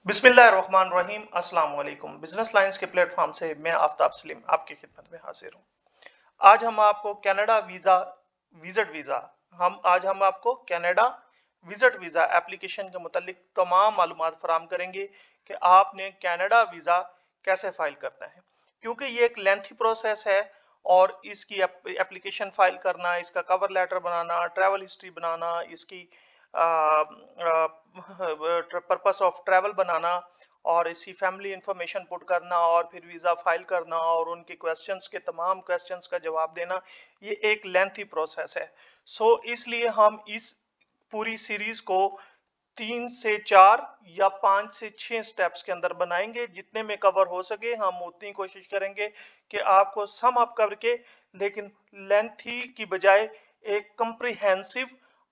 बिस्मिल्लाहिर्रहमानिर्रहीम। अस्सलाम वालेकुम। बिजनेस लाइंस के प्लेटफॉर्म से मैं आफ्ताब सलीम आपकी खिदमत में हाजिर हूँ। आज हम आपको कनाडा वीजा विजिट वीजा आज हम आपको कनाडा विजिट वीजा एप्लीकेशन के मुतालिक तमाम मालूमात फराम करेंगे कि आपने कनाडा वीजा कैसे फाइल करना है, क्योंकि ये एक लेंथी प्रोसेस है और इसकी एप्लीकेशन फाइल करना, इसका कवर लेटर बनाना, ट्रैवल हिस्ट्री बनाना, इसकी पर्पस ऑफ ट्रैवल बनाना और इसी फैमिली इंफॉर्मेशन पुट करना और फिर वीज़ा फाइल करना और उनके क्वेश्चंस के तमाम क्वेश्चंस का जवाब देना, ये एक लेंथी प्रोसेस है। इसलिए हम इस पूरी सीरीज को 3 से 4 या 5 से 6 स्टेप्स के अंदर बनाएंगे। जितने में कवर हो सके हम उतनी कोशिश करेंगे कि आपको सम अप करके, लेकिन लेंथी की बजाय एक कंप्रिहेंसिव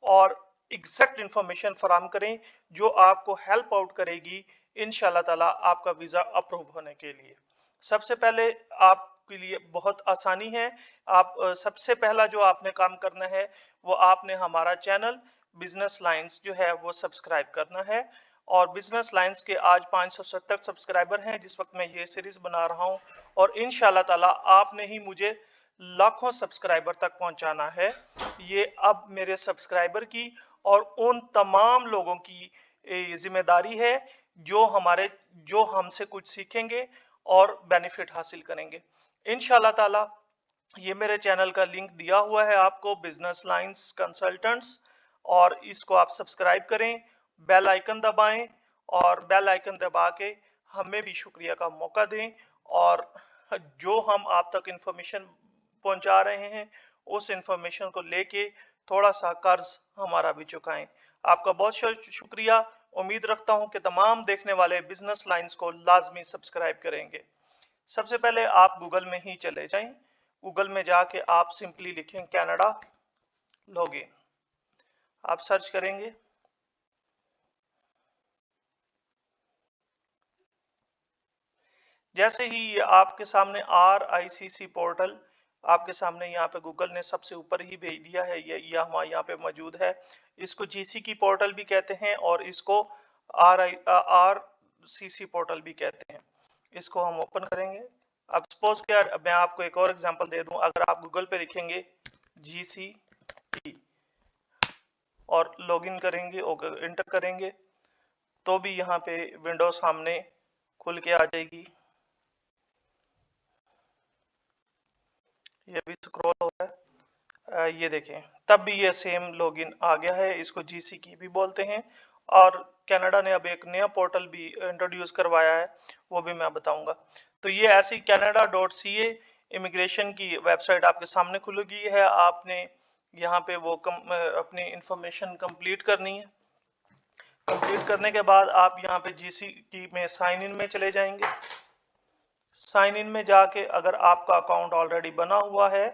और एग्जैक्ट इंफॉर्मेशन फराम करें जो आपको हेल्प आउट करेगी इंशाल्लाह ताला आपका वीजा अप्रूव होने के लिए। सबसे पहले आपके लिए बहुत आसानी है। सबसे पहला जो आपने काम करना है वो आपने हमारा चैनल बिजनेस लाइंस जो है वो सब्सक्राइब करना है। और बिजनेस लाइंस के आज 570 सब्सक्राइबर हैं जिस वक्त मैं ये सीरीज बना रहा हूँ, और इंशाल्लाह ताला आपने ही मुझे लाखों सब्सक्राइबर तक पहुंचाना है। ये अब मेरे सब्सक्राइबर की और उन तमाम लोगों की जिम्मेदारी है जो हमसे कुछ सीखेंगे और बेनिफिट हासिल करेंगे इंशाल्लाह ताला। ये मेरे चैनल का लिंक दिया हुआ है आपको, बिजनेस लाइंस कंसल्टेंट्स, और इसको आप सब्सक्राइब करें, बेल आइकन दबाएं और बेल आइकन दबा के हमें भी शुक्रिया का मौका दें। और जो हम आप तक इंफॉर्मेशन पहुंचा रहे हैं उस इंफॉर्मेशन को लेके थोड़ा सा कर्ज हमारा भी चुकाएं। आपका बहुत शुक्रिया। उम्मीद रखता हूं कि तमाम देखने वाले बिजनेस लाइंस को लाजमी सब्सक्राइब करेंगे। सबसे पहले आप गूगल में ही चले जाएं। गूगल में जाके आप सिंपली लिखें कनाडा लॉगिन, आप सर्च करेंगे। जैसे ही आपके सामने RICC पोर्टल आपके सामने यहाँ पे गूगल ने सबसे ऊपर ही भेज दिया है, ये हमारे यहाँ पे मौजूद है। इसको GCK पोर्टल भी कहते हैं और इसको RCC पोर्टल भी कहते हैं। इसको हम ओपन करेंगे। अब सपोज क्या, मैं आपको एक और एग्जांपल दे दूं। अगर आप गूगल पे लिखेंगे GCK और लॉगिन करेंगे और इंटर करेंगे तो भी यहाँ पे विंडो सामने खुल के आ जाएगी। ये भी स्क्रॉल हो रहा है, ये देखें, तब भी ये सेम लॉगिन आ गया है। इसको GCK भी बोलते हैं। और कनाडा ने अब एक नया पोर्टल भी इंट्रोड्यूस करवाया है, वो भी मैं बताऊंगा। तो ये ऐसी canada.ca इमिग्रेशन की वेबसाइट आपके सामने खुलेगी है। आपने यहाँ पे वो अपनी इंफॉर्मेशन कंप्लीट करनी है। कंप्लीट करने के बाद आप यहाँ पे GCK में साइन इन में चले जाएंगे। साइन इन में जाके अगर आपका अकाउंट ऑलरेडी बना हुआ है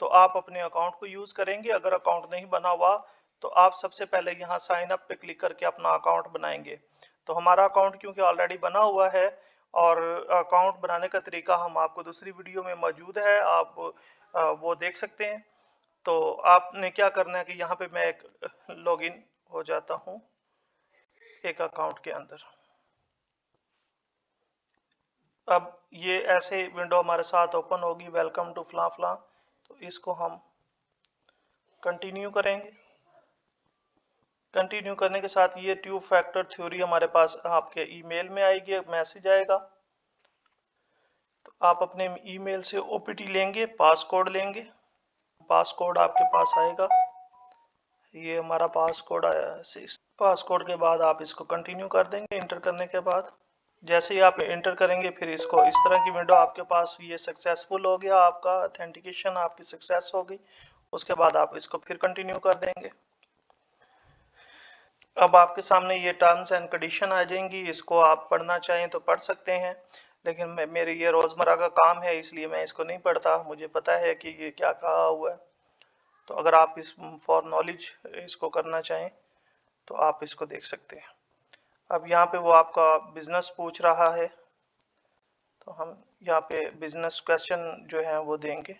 तो आप अपने अकाउंट को यूज करेंगे। अगर अकाउंट नहीं बना हुआ तो आप सबसे पहले यहाँ साइन अप पे क्लिक करके अपना अकाउंट बनाएंगे। तो हमारा अकाउंट क्योंकि ऑलरेडी बना हुआ है और अकाउंट बनाने का तरीका हम आपको दूसरी वीडियो में मौजूद है, आप वो देख सकते हैं। तो आपने क्या करना है कि यहाँ पे मैं एक लॉगिन हो जाता हूँ एक अकाउंट के अंदर। अब ये ऐसे विंडो हमारे साथ ओपन होगी, वेलकम टू फला फला। तो इसको हम कंटिन्यू करेंगे। कंटिन्यू करने के साथ ये टू फैक्टर थ्योरी हमारे पास आपके ईमेल में आएगी, मैसेज आएगा। तो आप अपने ईमेल से OPT लेंगे, पासकोड लेंगे। पासकोड आपके पास आएगा, ये हमारा पासकोड आया है। पासकोड के बाद आप इसको कंटिन्यू कर देंगे। इंटर करने के बाद जैसे ही आप इंटर करेंगे फिर इसको इस तरह की विंडो आपके पास, ये सक्सेसफुल हो गया, आपका ऑथेंटिकेशन आपकी सक्सेस हो गई। उसके बाद आप इसको फिर कंटिन्यू कर देंगे। अब आपके सामने ये टर्म्स एंड कंडीशन आ जाएंगी। इसको आप पढ़ना चाहें तो पढ़ सकते हैं, लेकिन मेरे ये रोजमर्रा का काम है इसलिए मैं इसको नहीं पढ़ता। मुझे पता है कि ये क्या कहा हुआ है। तो अगर आप इस फॉर नॉलेज इसको करना चाहें तो आप इसको देख सकते हैं। अब यहाँ पे वो आपका बिजनेस पूछ रहा है तो हम यहाँ पे बिजनेस क्वेश्चन जो है वो देंगे।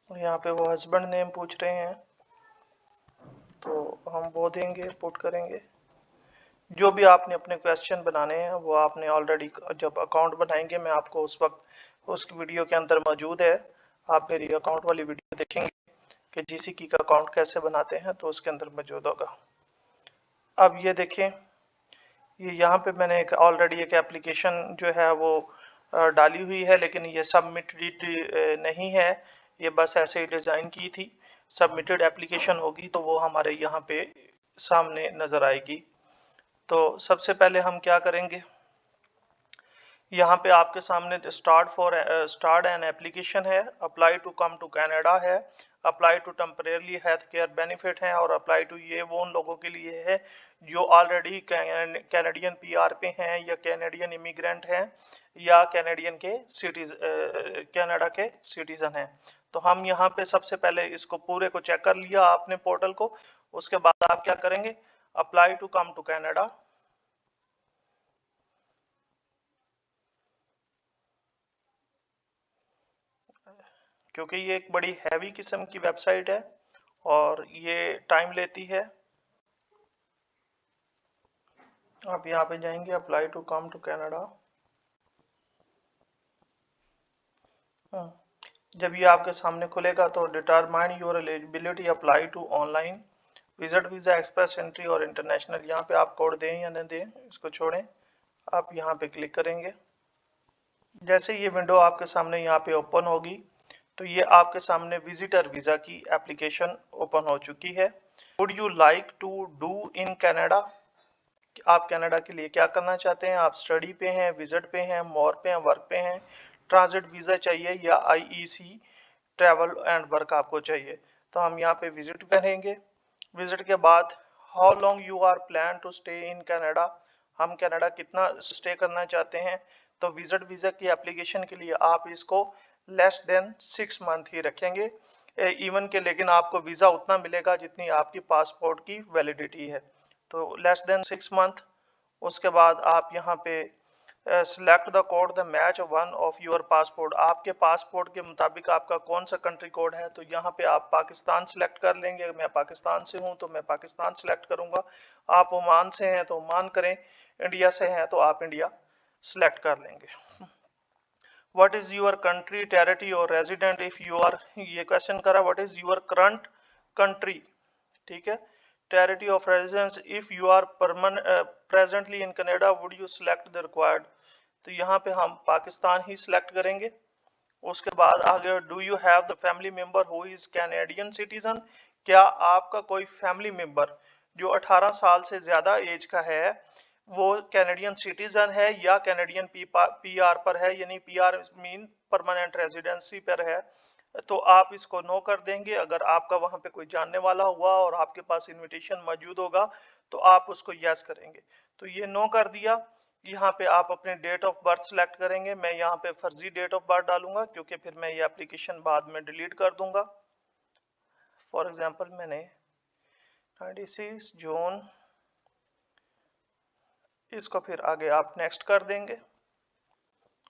यहाँ पे वो हस्बैंड नेम पूछ रहे हैं तो हम वो देंगे, पुट करेंगे। जो भी आपने अपने क्वेश्चन बनाने हैं वो आपने ऑलरेडी जब अकाउंट बनाएंगे, मैं आपको उस वक्त उसकी वीडियो के अंदर मौजूद है, आप मेरी अकाउंट वाली वीडियो देखेंगे कि जीसीकी का अकाउंट कैसे बनाते हैं, तो उसके अंदर मौजूद होगा। अब ये देखें, ये यहाँ पे मैंने एक ऑलरेडी एक एप्लीकेशन जो है वो डाली हुई है, लेकिन ये सबमिटेड नहीं है, ये बस ऐसे ही डिज़ाइन की थी। सबमिटेड एप्लीकेशन होगी तो वो हमारे यहाँ पे सामने नज़र आएगी। तो सबसे पहले हम क्या करेंगे, यहाँ पे आपके सामने स्टार्ट एन एप्लीकेशन है, apply to come to Canada है, apply to temporarily health care benefit है, और अप्लाई टू ये वो उन लोगों के लिए है जो ऑलरेडी कैनेडियन पीआर पे हैं या कैनेडियन इमिग्रेंट हैं या कैनेडियन के कनाडा के सिटीजन हैं। तो हम यहाँ पे सबसे पहले इसको पूरे को चेक कर लिया आपने पोर्टल को, उसके बाद आप क्या करेंगे, apply to come to Canada. क्योंकि ये एक बड़ी हैवी किस्म की वेबसाइट है और ये टाइम लेती है। आप यहाँ पे जाएंगे, apply to come to Canada. जब ये आपके सामने खुलेगा तो determine your eligibility, apply to online, visit visa, express entry और इंटरनेशनल। यहाँ पे आप कोड दें या न दें, इसको छोड़ें, आप यहाँ पे क्लिक करेंगे। जैसे ये विंडो आपके सामने यहाँ पे ओपन होगी तो ये आपके सामने विजिटर वीजा की एप्लीकेशन ओपन हो चुकी है। Would you like to do in Canada, आप कनाडा के लिए क्या करना चाहते हैं, आप स्टडी पे हैं, विजिट पे हैं, मोर पे हैं, वर्क पे हैं, ट्रांजिट वीजा चाहिए या आईईसी ट्रैवल एंड वर्क आपको चाहिए। तो हम यहाँ पे विजिट करेंगे। विजिट के बाद how long you are plan to stay in Canada, हम कनाडा कितना स्टे करना चाहते हैं। तो विजिट वीजा की एप्लीकेशन के लिए आप इसको लेस देन 6 मंथ ही रखेंगे इवन के, लेकिन आपको वीजा उतना मिलेगा जितनी आपकी पासपोर्ट की वैलिडिटी है, तो लेस देन 6 मंथ। उसके बाद आप यहाँ पे select the code the match one of your passport, आपके पासपोर्ट के मुताबिक आपका कौन सा कंट्री कोड है। तो यहाँ पे आप पाकिस्तान सिलेक्ट कर लेंगे, मैं पाकिस्तान से हूँ तो मैं पाकिस्तान सिलेक्ट करूँगा। आप ओमान से हैं तो ओमान करें, इंडिया से हैं तो आप इंडिया सिलेक्ट कर लेंगे। What is your country territory और रेजिडेंट इफ यू आर, ये क्वेश्चन करा what is your current country, ठीक है, territory of residence if you are presently in Canada would you select the required, तो यहाँ पे हम पाकिस्तान ही सिलेक्ट करेंगे। उसके बाद आगे do you have the family member who is Canadian citizen, क्या आपका कोई फैमिली मेंबर जो 18 साल से ज्यादा एज का है वो कैनेडियन सिटीजन है या कैनेडियन पीआर पर है, यानी पीआर मीन परमानेंट रेजिडेंसी पर है, तो आप इसको नो कर देंगे। अगर आपका वहां पे कोई जानने वाला हुआ और आपके पास इनविटेशन मौजूद होगा तो आप उसको यस करेंगे। तो ये नो कर दिया। यहाँ पे आप अपने डेट ऑफ बर्थ सेलेक्ट करेंगे, मैं यहाँ पे फर्जी डेट ऑफ बर्थ डालूंगा क्योंकि फिर मैं ये एप्लीकेशन बाद में डिलीट कर दूंगा। फॉर एग्जांपल मैंने 26 जून, इसको फिर आगे आप नेक्स्ट कर देंगे।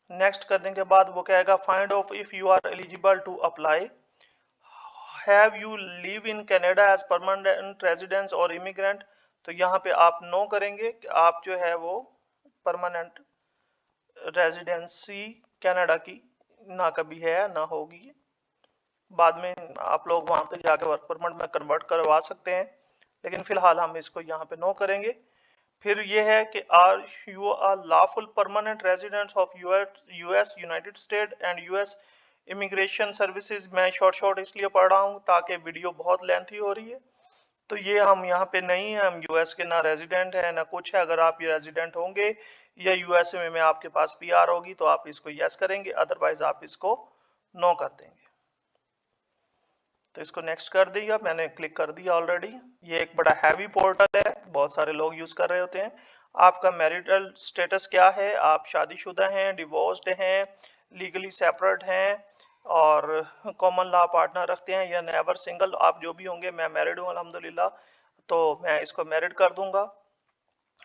नेक्स्ट करने के बाद वो कहेगा find out if you are eligible to apply, have you live in Canada as permanent residence और इमिग्रेंट, तो यहाँ पे आप नो करेंगे कि आप जो है वो परमानेंट रेजिडेंसी कनाडा की ना कभी है ना होगी, बाद में आप लोग वहां पे जाकर वर्क परमिट में कन्वर्ट करवा सकते हैं, लेकिन फिलहाल हम इसको यहाँ पे नो करेंगे। फिर ये है कि are you are lawful permanent residents of US United State and US immigration services, मैं शॉर्ट इसलिए पढ़ रहा हूँ ताकि वीडियो बहुत लेंथी हो रही है। तो ये हम यहाँ पे नहीं है, हम यूएस के ना रेजिडेंट है ना कुछ है। अगर आप ये रेजिडेंट होंगे या यूएसए में आपके पास पीआर होगी तो आप इसको यस करेंगे, अदरवाइज आप इसको नो कर देंगे। तो इसको नेक्स्ट कर दिया, मैंने क्लिक कर दिया ऑलरेडी। ये एक बड़ा हैवी पोर्टल है, बहुत सारे लोग यूज कर रहे होते हैं। आपका मैरिटल स्टेटस क्या है, आप शादीशुदा हैं, डिवोर्स्ड हैं, लीगली सेपरेट हैं और कॉमन लॉ पार्टनर रखते हैं या नेवर सिंगल, आप जो भी होंगे। मैं मैरिड हूँ अल्हम्दुलिल्लाह, तो मैं इसको मैरिड कर दूंगा।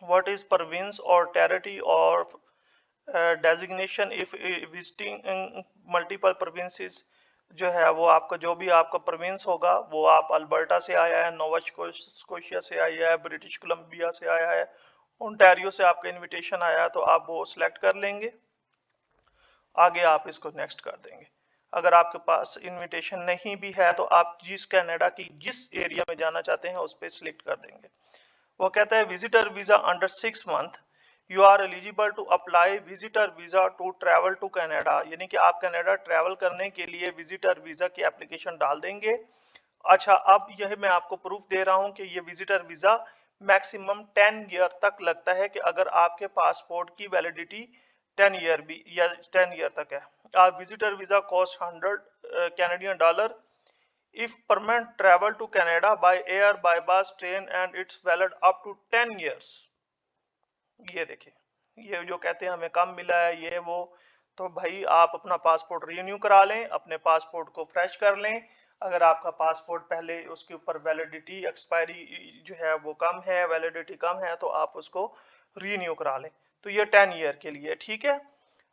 व्हाट इज प्रोविंस और टेरिटरी और designation if visiting multiple provinces, जो है वो आपका जो भी आपका प्रोविंस होगा वो आप अल्बर्टा से आया है, नोवा स्कोशिया से आया है, ब्रिटिश कोलंबिया से आया है, ओंटारियो से आपका इनविटेशन आया तो आप वो सिलेक्ट कर लेंगे, आगे आप इसको नेक्स्ट कर देंगे। अगर आपके पास इनविटेशन नहीं भी है तो आप जिस कनाडा की जिस एरिया में जाना चाहते हैं उस पर सिलेक्ट कर देंगे। वो कहता है visitor visa under 6 month you are eligible to apply visitor visa to travel to Canada, यानी कि आप कनाडा ट्रैवल करने के लिए विजिटर वीजा की एप्लीकेशन डाल देंगे। अच्छा, अब यह मैं आपको प्रूफ दे रहा हूं कि ये विजिटर वीजा मैक्सिमम 10 ईयर तक लगता है कि अगर आपके पासपोर्ट की वैलिडिटी 10 ईयर भी या 10 ईयर तक है। आप visitor visa cost 100 Canadian dollar if permanent travel to Canada by air by bus train and it's valid up to 10 years. ये देखिए, ये जो कहते हैं हमें कम मिला है ये वो, तो भाई आप अपना पासपोर्ट रिन्यू करा लें, अपने पासपोर्ट को फ्रेश कर लें। अगर आपका पासपोर्ट पहले उसके ऊपर वैलिडिटी एक्सपायरी जो है वो कम है, वैलिडिटी कम है, तो आप उसको रिन्यू करा लें। तो ये 10 ईयर के लिए ठीक है।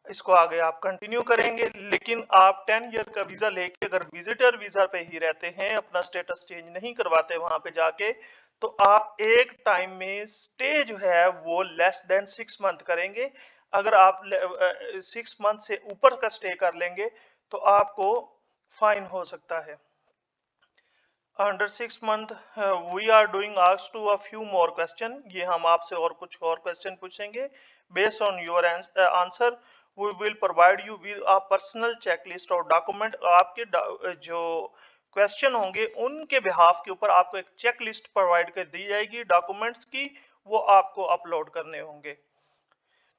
इसको आगे आप कंटिन्यू करेंगे, लेकिन आप 10 ईयर का वीजा लेके अगर विजिटर वीजा पे ही रहते हैं, अपना स्टेटस चेंज नहीं करवाते वहां पे जाके, तो आप एक टाइम में स्टे जो है वो लेस देन 6 मंथ करेंगे। अगर आप 6 मंथ से ऊपर का स्टे कर लेंगे तो आपको फाइन हो सकता है। Under 6 month we are doing ask to a few more question, ये हम आपसे और कुछ और क्वेश्चन पूछेंगे। Based on your answer we will provide you with a personal checklist और डॉक्यूमेंट। आपके जो क्वेश्चन होंगे उनके बिहाफ के ऊपर आपको एक चेक लिस्ट प्रोवाइड कर दी जाएगी डॉक्यूमेंट्स की, वो आपको अपलोड करने होंगे।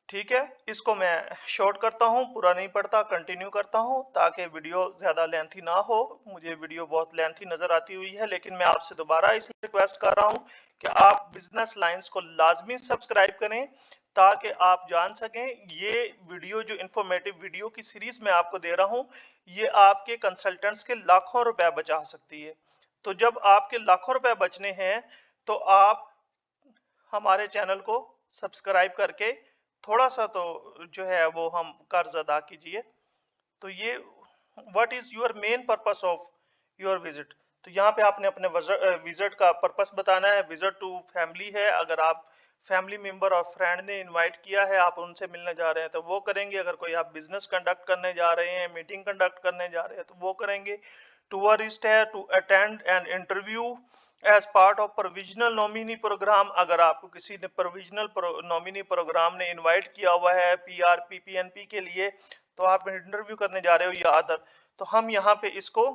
ठीक है, इसको मैं शॉर्ट करता हूँ, पूरा नहीं पढ़ता, कंटिन्यू करता हूँ ताकि वीडियो ज़्यादा लेंथी ना हो। मुझे वीडियो बहुत लेंथी नज़र आती हुई है, लेकिन मैं आपसे दोबारा इसलिए रिक्वेस्ट कर रहा हूँ कि आप बिजनेस लाइंस को लाजमी सब्सक्राइब करें ताकि आप जान सकें ये वीडियो जो इंफॉर्मेटिव वीडियो की सीरीज में आपको दे रहा हूँ ये आपके कंसल्टेंट्स के लाखों रुपए बचा सकती है। तो जब आपके लाखों रुपए बचने हैं तो आप हमारे चैनल को सब्सक्राइब करके थोड़ा सा तो जो है वो हम कर्ज अदा कीजिए। तो ये what is your main purpose of your visit, तो यहाँ पे आपने अपने विजिट का पर्पस बताना है। विजिट टू फैमिली है, अगर आप फैमिली मेंबर और फ्रेंड ने इनवाइट किया है आप उनसे मिलने जा रहे हैं तो वो करेंगे। अगर कोई आप बिजनेस कंडक्ट करने जा रहे हैं, मीटिंग कंडक्ट करने जा रहे हैं तो वो करेंगे। टूरिस्ट है to attend an interview as part of provisional nominee program, अगर आपको किसी ने प्रोविजनल नॉमिनी प्रोग्राम ने इनवाइट किया हुआ है पीआर पीपीएनपी के लिए तो आप इंटरव्यू करने जा रहे हो या अदर, तो हम यहाँ पे इसको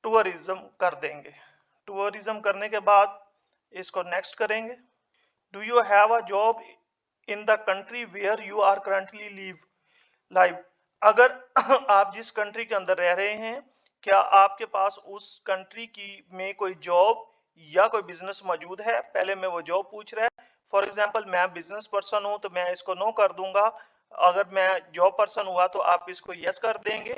टूरिज्म कर देंगे। टूरिज्म करने के बाद इसको नेक्स्ट करेंगे। Do you have a job in the country where you are currently live live, अगर आप जिस कंट्री के अंदर रह रहे हैं क्या आपके पास उस कंट्री की में कोई जॉब या कोई बिजनेस मौजूद है। पहले में वो जॉब पूछ रहा है। फॉर एग्जांपल मैं बिजनेस पर्सन हूं तो मैं इसको नो कर दूंगा। अगर मैं जॉब पर्सन हुआ तो आप इसको यस कर देंगे।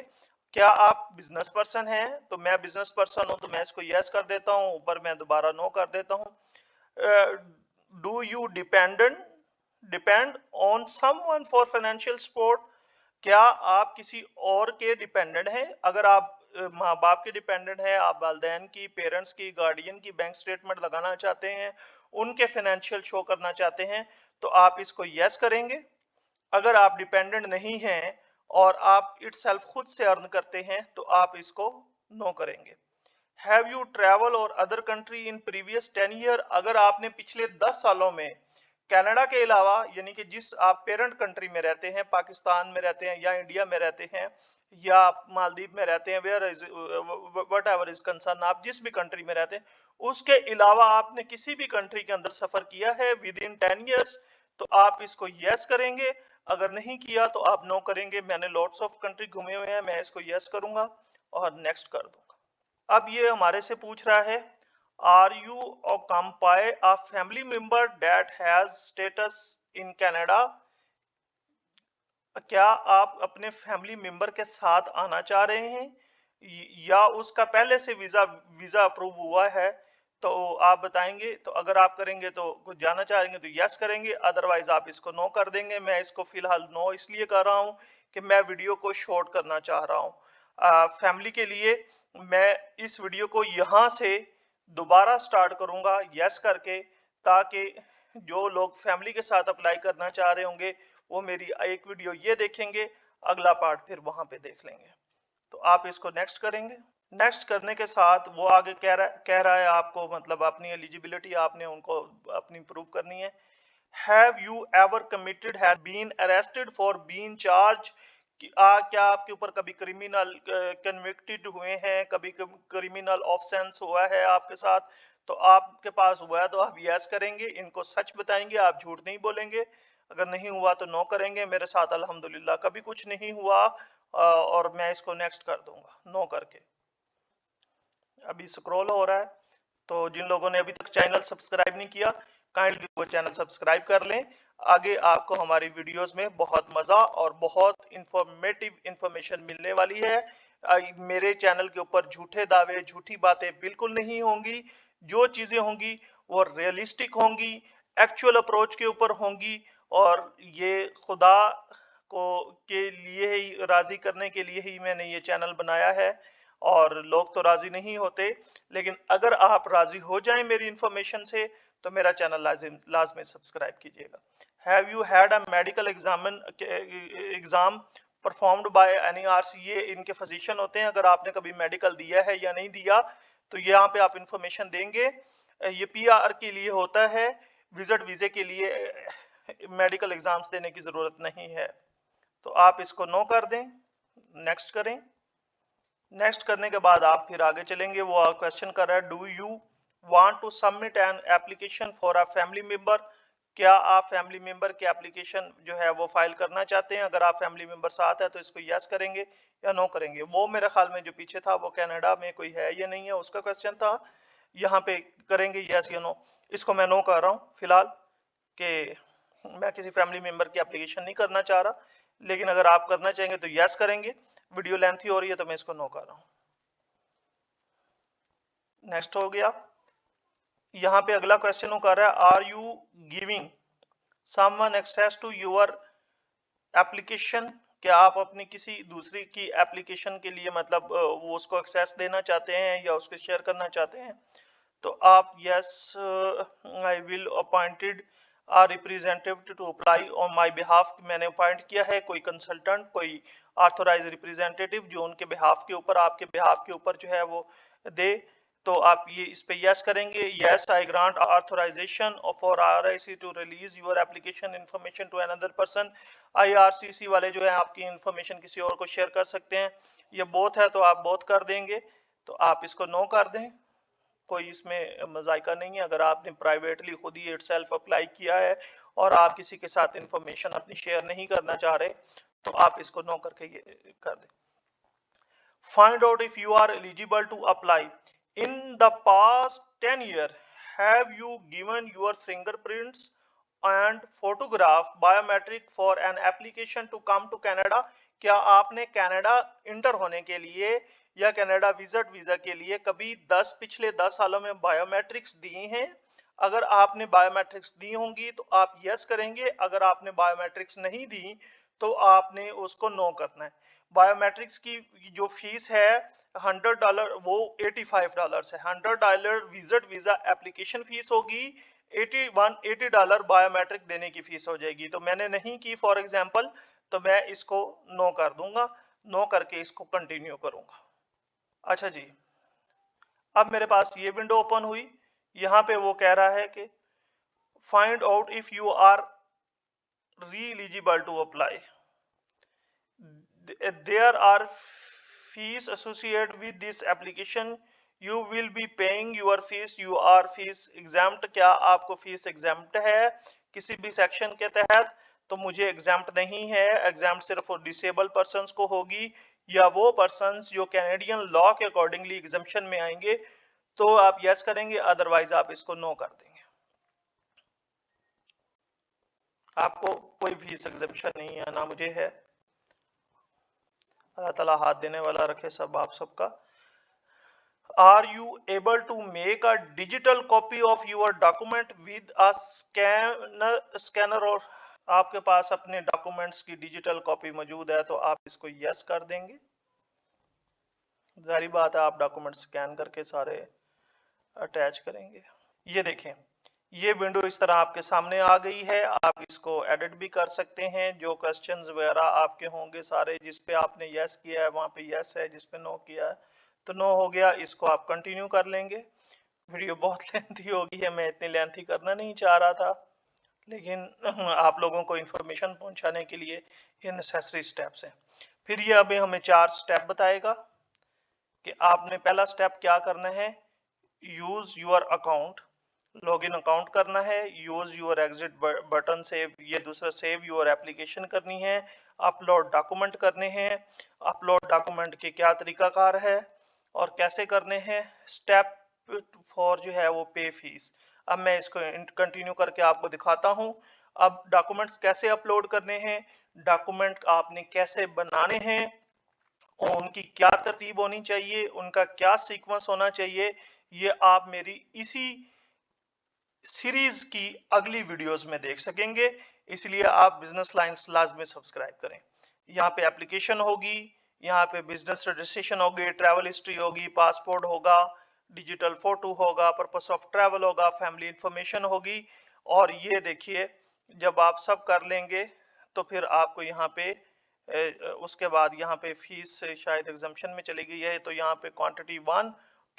क्या आप बिजनेस पर्सन हैं तो मैं बिजनेस पर्सन हूं तो मैं इसको यस कर देता हूं, ऊपर मैं दोबारा नो कर देता हूं। Do you depend on someone for financial support, क्या आप किसी और के डिपेंडेंट हैं। अगर आप माँ बाप के डिपेंडेंट हैं, आप वालदैन की, पेरेंट्स की, गार्डियन की बैंक स्टेटमेंट लगाना चाहते हैं, उनके फाइनेंशियल शो करना चाहते हैं तो आप इसको यस करेंगे। अगर आप डिपेंडेंट नहीं हैं और आप इटसेल्फ खुद से अर्न करते हैं तो आप इसको नो करेंगे। हैव यू ट्रैवल और other country in previous 10 year, अगर आपने पिछले 10 सालों में कनाडा के अलावा यानी कि जिस आप पेरेंट कंट्री में रहते हैं, पाकिस्तान में रहते हैं या इंडिया में रहते हैं या मालदीव में रहते हैं, where is whatever is concern, आप जिस भी कंट्री में रहते हैं उसके अलावा आपने किसी भी कंट्री के अंदर सफर किया है विद इन 10 ईयर्स तो आप इसको यस करेंगे। अगर नहीं किया तो आप नो करेंगे। मैंने लॉट्स ऑफ कंट्री घूमे हुए हैं, मैं इसको यस करूंगा और नेक्स्ट कर दूंगा। अब ये हमारे से पूछ रहा है are you accompany a family member that has status in Canada, क्या आप अपने फैमिली मेंबर के साथ आना चाह रहे हैं या उसका पहले से वीजा वीजा अप्रूव हुआ है तो आप बताएंगे। तो अगर आप करेंगे तो कुछ जाना चाहेंगे तो यस करेंगे, अदरवाइज आप इसको नो कर देंगे। मैं इसको फिलहाल नो इसलिए कर रहा हूं कि मैं वीडियो को शॉर्ट करना चाह रहा हूं फैमिली के लिए। मैं इस वीडियो को यहां से दोबारा स्टार्ट करूंगा यस करके ताकि जो लोग फैमिली के साथ अप्लाई करना चाह रहे होंगे वो मेरी एक वीडियो ये देखेंगे, अगला पार्ट फिर वहां पे देख लेंगे। तो आप इसको नेक्स्ट करेंगे। नेक्स्ट करने के साथ वो आगे कह रहा है आपको, मतलब अपनी एलिजिबिलिटी आपने उनको अपनी प्रूव करनी है। Have you ever committed had been arrested for been charge, क्या आपके ऊपर कभी क्रिमिनल कन्विक्टेड हुए हैं, कभी क्रिमिनल ऑफेंस हुआ है आपके साथ? तो आपके पास हुआ है तो आप यस करेंगे, इनको सच बताएंगे, आप झूठ नहीं बोलेंगे। अगर नहीं हुआ तो नो करेंगे। मेरे साथ अल्हम्दुलिल्लाह कभी कुछ नहीं हुआ, और मैं इसको नेक्स्ट कर दूंगा नो करके। अभी स्क्रॉल हो रहा है, तो जिन लोगों ने अभी तक चैनल सब्सक्राइब नहीं किया काइंडली वो चैनल सब्सक्राइब कर लें। आगे आपको हमारी वीडियोस में बहुत मजा और बहुत इंफॉर्मेटिव इंफॉर्मेशन मिलने वाली है। मेरे चैनल के ऊपर झूठे दावे, झूठी बातें बिल्कुल नहीं होंगी। जो चीजें होंगी वो रियलिस्टिक होंगी, एक्चुअल अप्रोच के ऊपर होंगी, और ये खुदा को के लिए ही राजी करने के लिए ही मैंने ये चैनल बनाया है। और लोग तो राजी नहीं होते, लेकिन अगर आप राजी हो जाएं मेरी इंफॉर्मेशन से तो मेरा चैनल लाजमी सब्सक्राइब कीजिएगा। Have you had a medical exam performed by NERC, ये इनके फिजिशियन होते हैं। अगर आपने कभी मेडिकल दिया है या नहीं दिया तो यहाँ पे आप इंफॉर्मेशन देंगे। ये पीआर के लिए होता है, विजिट वीजे के लिए मेडिकल एग्जाम्स देने की जरूरत नहीं है। तो आप इसको नो कर दें, नेक्स्ट करें। नेक्स्ट करने के बाद आप फिर आगे चलेंगे। वो क्वेश्चन कर रहा है, do you want to submit an application for a family member, क्या आप फैमिली मेंबर की एप्लीकेशन जो है वो फाइल करना चाहते हैं? अगर आप फैमिली मेंबर साथ है तो इसको यस करेंगे या नो करेंगे। वो मेरे ख्याल में जो पीछे था वो कनाडा में कोई है या नहीं है उसका क्वेश्चन था। यहाँ पे करेंगे यस या नो। इसको मैं नो कर रहा हूँ फिलहाल, कि मैं किसी फैमिली मेंबर की एप्लीकेशन नहीं करना चाह रहा। लेकिन अगर आप करना चाहेंगे तो यस करेंगे। वीडियो लेंथी हो रही है तो मैं इसको नो कर रहा हूँ। नेक्स्ट हो गया। यहाँ पे अगला क्वेश्चन कर रहा है, are you giving someone access to your application, क्या आप अपनी किसी दूसरी की एप्लीकेशन के लिए मतलब वो उसको एक्सेस देना चाहते हैं या उसको शेयर करना चाहते हैं? तो आप yes, I will appointed a representative to apply on my behalf, मैंने अपॉइंट किया है कोई कंसल्टेंट, कोई ऑथोराइज रिप्रेजेंटेटिव जो उनके बिहाफ के ऊपर, आपके बिहाफ के ऊपर जो है वो दे। तो आप ये इस पे यस करेंगे। Yes, I grant authorization for RIC to release your application information to another person. IRCC वाले जो है आपकी इंफॉर्मेशन किसी और को शेयर कर सकते हैं। ये बोथ है तो आप बोथ कर देंगे। तो आप इसको नो कर दें, कोई इसमें मजायका नहीं है। अगर आपने प्राइवेटली खुद ही इटसेल्फ अप्लाई किया है और आप किसी के साथ इंफॉर्मेशन अपनी शेयर नहीं करना चाह रहे तो आप इसको नो करके ये कर दें। Find out if you are eligible to apply. In the past 10 years, have you given your fingerprints and photograph biometric for an application to come to Canada? क्या आपने कनाडा इंटर होने के लिए या कनाडा विजिट वीजा के लिए कभी पिछले 10 सालों में बायोमेट्रिक्स दी हैं? अगर आपने बायोमेट्रिक्स दी होंगी तो आप यस करेंगे। अगर आपने बायोमेट्रिक्स नहीं दी तो आपने उसको नो करना है। बायोमेट्रिक्स की जो फीस है $100, वो $85 है। $100 विजिट वीजा एप्लीकेशन फीस होगी, $80 बायोमेट्रिक देने की फीस हो जाएगी। तो मैंने नहीं की फॉर एग्जांपल, तो मैं इसको नो कर दूंगा। नो करके इसको कंटिन्यू करूंगा। अच्छा जी, अब मेरे पास ये विंडो ओपन हुई। यहाँ पे वो कह रहा है कि find out if you are re-eligible to apply. There are fees associated with this application. You will be paying your fees. You are fees exempt. क्या आपको फीस exempt है किसी भी सेक्शन के तहत? तो मुझे exempt नहीं है। exempt सिर्फ डिसेबल पर्सन्स को होगी या वो पर्सन्स जो कैनेडियन लॉ के अकॉर्डिंगली एग्जाम्पशन में आएंगे। तो आप यस करेंगे, अदरवाइज आप इसको नो कर देंगे। आपको कोई फीस एग्जाम्पशन नहीं है, ना मुझे है। अल्लाह ताला हाथ देने वाला रखे सब आप सबका। Are you able to make a digital copy of your document with a scanner, और आपके पास अपने डॉक्यूमेंट्स की डिजिटल कॉपी मौजूद है तो आप इसको यस कर देंगे। जारी बात है आप डॉक्यूमेंट स्कैन करके सारे अटैच करेंगे। ये देखें, ये विंडो इस तरह आपके सामने आ गई है। आप इसको एडिट भी कर सकते हैं। जो क्वेश्चंस वगैरह आपके होंगे सारे, जिस पे आपने यस किया है वहां पे यस है, जिस पे नो किया है तो नो हो गया। इसको आप कंटिन्यू कर लेंगे। वीडियो बहुत लेंथी होगी है, मैं इतनी लेंथी करना नहीं चाह रहा था, लेकिन आप लोगों को इंफॉर्मेशन पहुंचाने के लिए ये नेसेसरी स्टेप्स हैं। फिर ये अभी हमें 4 स्टेप बताएगा कि आपने पहला स्टेप क्या करना है। Use your account, login account करना है। यूज योर एग्जिट बटन से ये दूसरा सेव योर एप्लीकेशन करनी है। अपलोड डॉक्यूमेंट करने हैं। अपलोड डॉक्यूमेंट के क्या तरीकाकार है और कैसे करने हैं। स्टेप 4 जो है वो पे फीस। अब मैं इसको कंटिन्यू करके आपको दिखाता हूं। अब डॉक्यूमेंट्स कैसे अपलोड करने हैं, डॉक्यूमेंट आपने कैसे बनाने हैं, उनकी क्या तरतीब होनी चाहिए, उनका क्या सीक्वेंस होना चाहिए, ये आप मेरी इसी सीरीज की अगली वीडियोस में देख सकेंगे। इसलिए आप बिजनेस लाइंस लाजमी सब्सक्राइब करें। यहाँ पे एप्लीकेशन होगी, यहाँ पे बिजनेस रजिस्ट्रेशन होगी, ट्रैवल हिस्ट्री होगी, पासपोर्ट होगा, डिजिटल फोटो होगा, पर्पस ऑफ ट्रैवल होगा, फैमिली इंफॉर्मेशन होगी। और ये देखिए, जब आप सब कर लेंगे तो फिर आपको यहाँ पे उसके बाद यहाँ पे फीस से शायद एग्जाम्पशन में चली गई है, तो यहाँ पे क्वांटिटी 1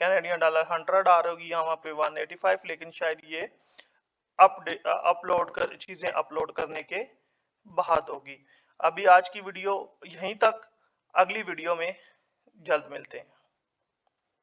कैनेडियन डॉलर 100 आ रही होगी, यहाँ पे 185, लेकिन शायद ये अपलोड कर चीजें अपलोड करने के बाद होगी। अभी आज की वीडियो यहीं तक, अगली वीडियो में जल्द मिलते हैं।